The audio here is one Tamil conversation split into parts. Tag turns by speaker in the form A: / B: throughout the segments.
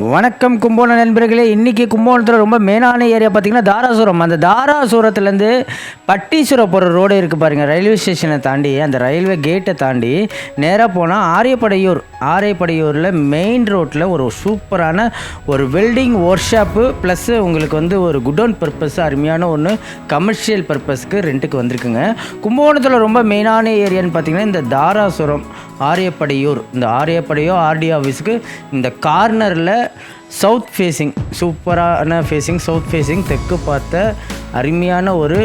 A: வணக்கம் கும்பகோணம் நண்பர்களே. இன்றைக்கி கும்பகோணத்தில் ரொம்ப மெயினான ஏரியா பார்த்திங்கன்னா தாராசுரம். அந்த தாராசுரத்துலேருந்து பட்டீஸ்வரம் போகிற ரோடு இருக்குது பாருங்கள். ரயில்வே ஸ்டேஷனை தாண்டி அந்த ரயில்வே கேட்டை தாண்டி நேராக போனால் ஆரியப்படையூரில் மெயின் ரோட்டில் ஒரு சூப்பரான ஒரு வெல்டிங் ஒர்க் ஷாப்பு ப்ளஸ்ஸு உங்களுக்கு வந்து ஒரு குடோன் பர்பஸ் அருமையான ஒன்று கமர்ஷியல் பர்பஸ்க்கு ரெண்ட்டுக்கு வந்திருக்குங்க. கும்பகோணத்தில் ரொம்ப மெயினான ஏரியான்னு பார்த்திங்கன்னா இந்த தாராசுரம் ஆரியப்படையூர். இந்த ஆரியப்படையூர் ஆர்டி ஆஃபீஸுக்கு இந்த கார்னரில் சவுத் ஃபேஸிங் சூப்பரான ஃபேஸிங், சவுத் ஃபேஸிங் தெற்கு பார்த்த அருமையான ஒரு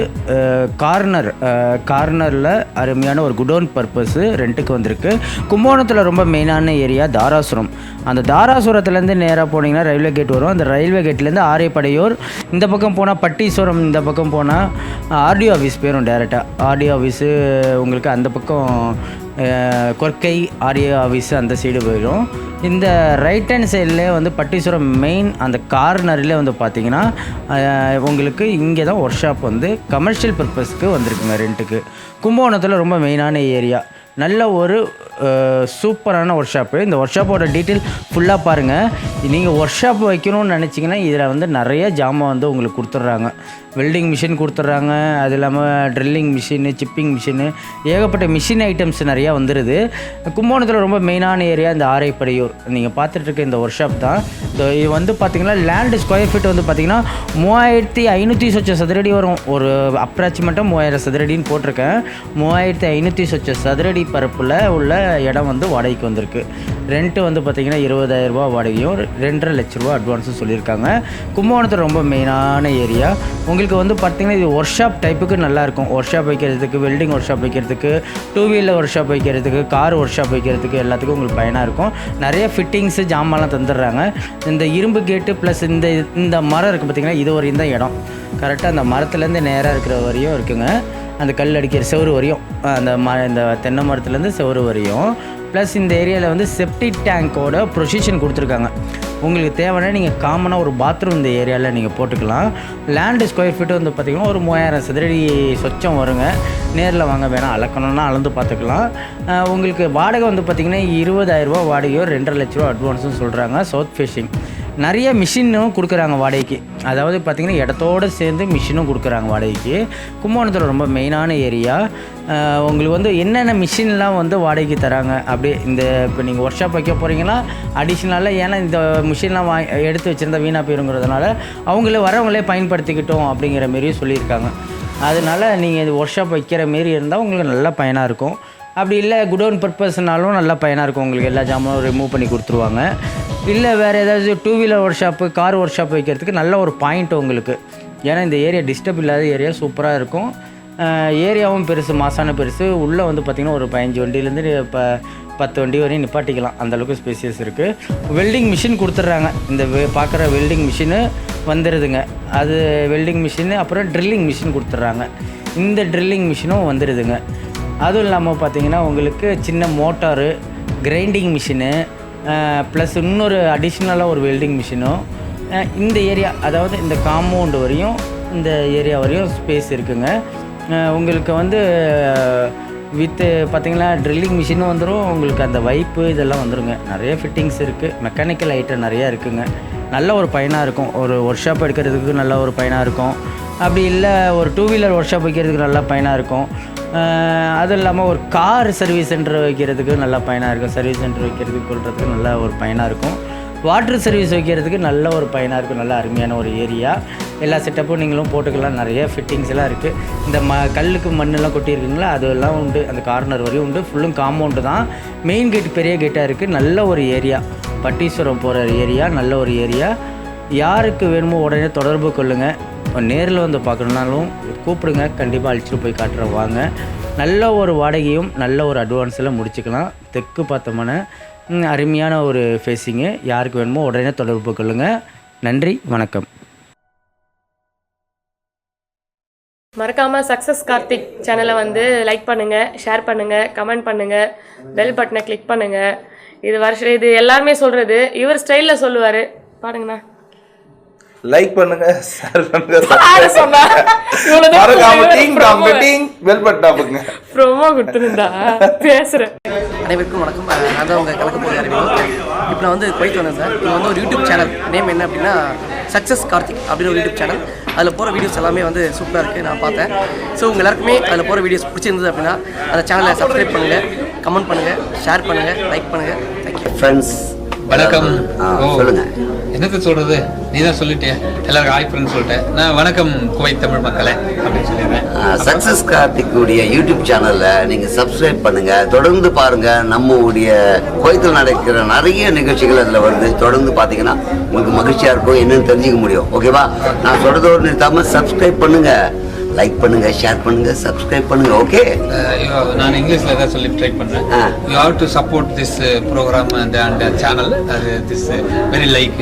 A: கார்னரில் அருமையான ஒரு குடோன் பர்பஸு ரெண்ட்டுக்கு வந்திருக்கு. கும்பகோணத்தில் ரொம்ப மெயினான ஏரியா தாராசுரம். அந்த தாராசுரத்துலேருந்து நேராக போனீங்கன்னா ரயில்வே கேட் வரும். அந்த ரயில்வே கேட்லேருந்து ஆரியப்படையூர், இந்த பக்கம் போனால் பட்டீஸ்வரம், இந்த பக்கம் போனால் ஆர்டிஓ ஆஃபீஸ் போயிடும் டேரெக்டாக. ஆர்டிஓ ஆஃபீஸு உங்களுக்கு அந்த பக்கம் கொர்க்கை ஆர்டிஓ ஆஃபீஸு அந்த சைடு போயிடும். இந்த ரைட் ஹேண்ட் சைட்லேயே வந்து பட்டீஸ்வரம் மெயின் அந்த கார்னரில் வந்து பார்த்திங்கன்னா உங்களுக்கு இங்கே தான் ஒர்க் ஷாப் வந்து கமர்ஷியல் பர்பஸ்க்கு வந்திருக்குங்க ரெண்ட்டுக்கு. கும்பகோணத்தில் ரொம்ப மெயினான ஏரியா, நல்ல ஒரு சூப்பரான ஒர்க் ஷாப்பு. இந்த ஒர்க் ஷாப்போட டீட்டெயில் ஃபுல்லாக பாருங்கள். நீங்கள் ஒர்க் ஷாப் வைக்கணும்னு நினச்சிங்கன்னா இதில் வந்து நிறைய ஜாமான் வந்து உங்களுக்கு கொடுத்துட்றாங்க. வெல்டிங் மிஷின் கொடுத்துட்றாங்க, அது இல்லாமல் ட்ரில்லிங் மிஷினு, சிப்பிங் மிஷினு, ஏகப்பட்ட மிஷின் ஐட்டம்ஸ் நிறையா வந்துடுது. கும்பகோணத்தில் ரொம்ப மெயினான ஏரியா இந்த ஆரியப்படையூர். நீங்கள் பார்த்துட்ருக்க இந்த ஒர்க் ஷாப் தான். இது வந்து பார்த்திங்கன்னா லேண்டு ஸ்கொயர் ஃபீட் வந்து பார்த்திங்கன்னா 3500 சொச்ச சதுரடி வரும். ஒரு அப்ராக்சிமேட்டாக 3000 சதுரடின்னு போட்டிருக்கேன். 3500 சொச்ச சதுரடி பரப்பில் உள்ள இடம் வந்து வாடகைக்கு வந்திருக்கு. ரெண்ட்டு வந்து பார்த்திங்கன்னா 20,000 ரூபா வாடகையும் 2.5 லட்ச ரூபா அட்வான்ஸும் சொல்லியிருக்காங்க. கும்பகோணத்தில் ரொம்ப மெயினான ஏரியா. உங்களுக்கு வந்து பார்த்திங்கன்னா இது ஒர்க் ஷாப் டைப்புக்கு நல்லாயிருக்கும். ஒர்க் ஷாப் வைக்கிறதுக்கு, வெல்டிங் ஒர்க் ஷாப் வைக்கிறதுக்கு, 2 வீலர் ஒர்க் ஷாப் வைக்கிறதுக்கு, கார் ஒர்க் ஷாப் வைக்கிறதுக்கு எல்லாத்துக்கும் உங்களுக்கு பயனாக இருக்கும். நிறைய ஃபிட்டிங்ஸு ஜாமான்லாம் தந்துடுறாங்க. இந்த இரும்பு கேட்டு ப்ளஸ் இந்த மரம் இருக்குது பார்த்திங்கன்னா, இது வரையும் தான் இடம். கரெக்டாக அந்த மரத்துலேருந்து நேராக இருக்கிற வரையும் இருக்குங்க. அந்த கல் அடிக்கிற செவரு வரையும், இந்த தென்னை மரத்துலேருந்து செவரு வரையும். ப்ளஸ் இந்த ஏரியாவில் வந்து செப்டிக் டேங்கோட ப்ரொசிஷன் கொடுத்துருக்காங்க. உங்களுக்கு தேவைன்னா நீங்கள் காமனாக ஒரு பாத்ரூம் இந்த ஏரியாவில் நீங்கள் போட்டுக்கலாம். லேண்டு ஸ்கொயர் ஃபீட்டு வந்து பார்த்திங்கன்னா ஒரு 3000 சதுரடி சொச்சம் வருங்க. நேரில் வாங்க, வேணால் அளக்கணுன்னா அளந்து பார்த்துக்கலாம். உங்களுக்கு வாடகை வந்து பார்த்திங்கன்னா 20,000 ரூபா வாடகையோ 2.5 லட்ச ரூபா அட்வான்ஸும் சொல்கிறாங்க. சவுத் ஃபேஷிங் நிறைய மிஷினும் கொடுக்குறாங்க வாடகைக்கு. அதாவது பார்த்திங்கன்னா இடத்தோடு சேர்ந்து மிஷினும் கொடுக்குறாங்க வாடகைக்கு. கும்பகோணத்தில் ரொம்ப மெயினான ஏரியா. உங்களுக்கு வந்து என்னென்ன மிஷின்லாம் வந்து வாடகைக்கு தராங்க அப்படியே இந்த இப்போ நீங்கள் ஒர்க் ஷாப் வைக்க போகிறீங்கன்னா அடிஷ்னலாக, ஏன்னா இந்த மிஷின்லாம் எடுத்து வச்சுருந்தா வீணாக போயிருங்கிறதுனால வரவங்களே பயன்படுத்திக்கிட்டோம் அப்படிங்கிற மாரியும் சொல்லியிருக்காங்க. அதனால் நீங்கள் இது ஒர்க் ஷாப் வைக்கிற மாரி இருந்தால் உங்களுக்கு நல்லா பயனாக இருக்கும். அப்படி இல்லை குடோன் பர்பஸ்னாலும் நல்லா பயனாக இருக்கும். உங்களுக்கு எல்லா ஜாமானும் ரிமூவ் பண்ணி கொடுத்துருவாங்க. இல்லை வேறு ஏதாவது 2 wheeler work shop, car work shop வைக்கிறதுக்கு நல்ல ஒரு பாயிண்ட் உங்களுக்கு. ஏன்னா இந்த ஏரியா டிஸ்டர்ப் இல்லாத ஏரியா, சூப்பராக இருக்கும். ஏரியாவும் பெருசு, மாசான பெருசு. உள்ளே வந்து பார்த்திங்கன்னா ஒரு 15 வண்டியிலேருந்து இப்போ 10 வண்டி வரையும் நிப்பாட்டிக்கலாம், அந்தளவுக்கு ஸ்பேசியஸ் இருக்குது. வெல்டிங் மிஷின் கொடுத்துட்றாங்க. இந்த பார்க்குற வெல்டிங் மிஷினு வந்துடுதுங்க. அது வெல்டிங் மிஷினு, அப்புறம் ட்ரில்லிங் மிஷின் கொடுத்துட்றாங்க. இந்த ட்ரில்லிங் மிஷினும் வந்துடுதுங்க. அதுவும் இல்லாமல் பார்த்திங்கன்னா உங்களுக்கு சின்ன மோட்டாரு, கிரைண்டிங் மிஷினு, ப்ளஸ் இன்னொரு அடிஷ்னலாக ஒரு வெல்டிங் மிஷினும் இந்த ஏரியா, அதாவது இந்த காம்பவுண்டு வரையும், இந்த ஏரியா வரையும் ஸ்பேஸ் இருக்குங்க. உங்களுக்கு வந்து வித்து பார்த்திங்கன்னா ட்ரில்லிங் மிஷினும் வந்துடும். உங்களுக்கு அந்த வைப்பு இதெல்லாம் வந்துடுங்க. நிறைய ஃபிட்டிங்ஸ் இருக்குது, மெக்கானிக்கல் ஐட்டம் நிறையா இருக்குங்க. நல்ல ஒரு பயனாக இருக்கும். ஒரு ஒர்க் ஷாப் எடுக்கிறதுக்கு நல்ல ஒரு பயனாக இருக்கும். அப்படி இல்லை ஒரு 2 வீலர் ஒர்க் ஷாப் வைக்கிறதுக்கு நல்லா பயனாக இருக்கும். அதுவும் இல்லாமல் ஒரு கார் சர்வீஸ் சென்டர் வைக்கிறதுக்கு நல்லா பயனாக இருக்கும். சர்வீஸ் சென்டர் வைக்கிறதுக்கு கொள்றதுக்கு நல்ல ஒரு பயனாக இருக்கும். வாட்டர் சர்வீஸ் வைக்கிறதுக்கு நல்ல ஒரு பயனாக இருக்கும். நல்ல அருமையான ஒரு ஏரியா. எல்லா செட்டப்பும் நீங்களும் போட்டுக்கலாம். நிறைய ஃபிட்டிங்ஸ் எல்லாம் இருக்குது. இந்த கல்லுக்கு மண்ணெல்லாம் கொட்டியிருக்குங்களா, அதெல்லாம் உண்டு. அந்த கார்னர் வரையும் உண்டு. ஃபுல்லும் காம்பவுண்டு தான். மெயின் கேட் பெரிய கேட்டாக இருக்குது. நல்ல ஒரு ஏரியா, பட்டீஸ்வரம் போகிற ஏரியா, நல்ல ஒரு ஏரியா. யாருக்கு வேணுமோ உடனே தொடர்பு கொள்ளுங்கள். நேரில் வந்து பார்க்கணுன்னாலும் கூப்பிடுங்க, கண்டிப்பாக அழைச்சிட்டு போய் காட்டுறோம் வாங்க. நல்ல ஒரு வாடகையும் நல்ல ஒரு அட்வான்ஸில் முடிச்சுக்கலாம். தெற்கு பார்த்தோம்னா அருமையான ஒரு ஃபேஸிங்கு. யாருக்கு வேணுமோ உடனே தொடர்பு கொள்ளுங்கள். நன்றி, வணக்கம்.
B: மறக்காமல் சக்ஸஸ் கார்த்திக் சேனலை வந்து லைக் பண்ணுங்கள், ஷேர் பண்ணுங்கள், கமெண்ட் பண்ணுங்கள், பெல் பட்டனை கிளிக் பண்ணுங்கள். இது எல்லாருமே சொல்கிறது. இவர் ஸ்டைலில் சொல்லுவார், பாருங்கண்ணா.
C: லைக் பண்ணுங்க, ஷேர் பண்ணுங்க, மறக்காம டிங் டாங் பெல் பட்டன் அமுக்குங்க.
B: ப்ரோமோ கொடுத்துருந்தா பேசுறேன்.
D: அனைவருக்கும் வணக்கம். நான் தான் உங்கள் கலக்க போகிற அறிவியல். இப்போ நான் வந்து குவைத் வந்திருந்தேன். இது வந்து ஒரு யூடியூப் சேனல் நேம் என்ன அப்படின்னா சக்ஸஸ் கார்த்திக் அப்படின்னு ஒரு யூடியூப் சேனல். அதில் போகிற வீடியோஸ் எல்லாமே வந்து சூப்பராக இருக்குது, நான் பார்த்தேன். ஸோ உங்கள் எல்லாருக்குமே அதில் போகிற வீடியோஸ் பிடிச்சிருந்தது அப்படின்னா அந்த சேனலை சப்ஸ்கிரைப் பண்ணுங்கள், கமெண்ட் பண்ணுங்கள், ஷேர் பண்ணுங்கள், லைக் பண்ணுங்கள். Thank you
E: friends.
F: வணக்கம்.
E: சொல்லுங்க.
F: என்னத்த சொல்றது, நீ தான் சொல்லிட்டே. எல்லாருக்கும் ஹாய் ஃப்ரெண்ட்ஸ் சொல்லிட்டேன். நான் வணக்கம் குவைத் தமிழ் மக்களே அப்படின்னு சொல்லிடுறேன்.
E: சக்ஸஸ் கார்த்திக்குடைய யூடியூப் சேனலை நீங்கள் சப்ஸ்கிரைப் பண்ணுங்கள், தொடர்ந்து பாருங்கள். நம்மளுடைய குவைத்தில் நடக்கிற நிறைய நிகழ்ச்சிகள் அதில் வருது. தொடர்ந்து பார்த்தீங்கன்னா உங்களுக்கு மகிழ்ச்சியாக இருக்கும், என்னன்னு தெரிஞ்சுக்க முடியும். ஓகேவா? நான் சொல்கிறதோடு நிறுத்தாமல் சப்ஸ்கிரைப் பண்ணுங்கள், லைக் பண்ணுங்க, ஷேர் பண்ணுங்க, சப்ஸ்கிரைப் பண்ணுங்க. ஓகே,
F: நான் இங்கிலீஷ்ல தான் சொல்லி ட்ரை பண்றேன். You have to support this program and channel. This very like